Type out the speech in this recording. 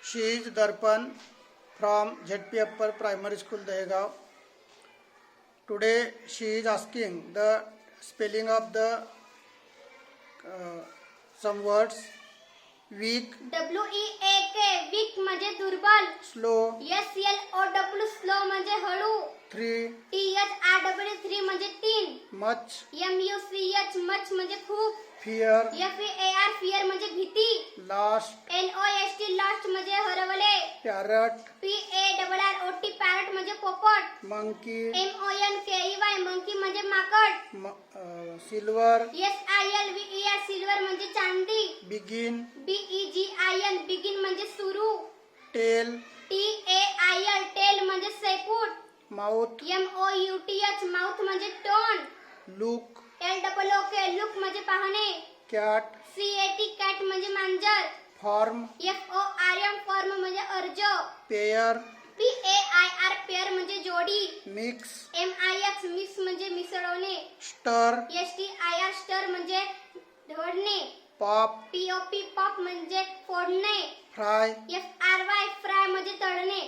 She is Darpan from ZP Upper Primary School, Dehegaon. Today she is asking the spelling of the some words. Weak, WEAK weak म्हणजे दुर्बल. slow, SLOW slow म्हणजे हळू. 3, THRW 3 म्हणजे 3. much, MUCH much म्हणजे खूप. fear, FEAR fear म्हणजे भीती. last, LOST lost म्हणजे हरवले. parrot, PARROT पॅरट म्हणजे पोपट. monkey, MONKEY मंकी म्हणजे माकड. silver, SILVER सिल्वर म्हणजे चांदी. begin, BEGIN बिगिन म्हणजे सुरू. tail, TAIL टेल म्हणजे शेपूट. mouth, MOUTH माउथ म्हणजे तोंड. look, LOOK लुक म्हणजे पाहणे. cat, CAT कॅट म्हणजे मांजर. form, FORM फॉर्म म्हणजे अर्ज. pair, PAIR पेअर म्हणजे जोडी. mix, MIX मिक्स म्हणजे मिसळवणे. stir, STIR स्टर म्हणजे ढवळणे. pop, POP पॉप म्हणजे फोडणे. fry, FRY फ्राय म्हणजे तळणे.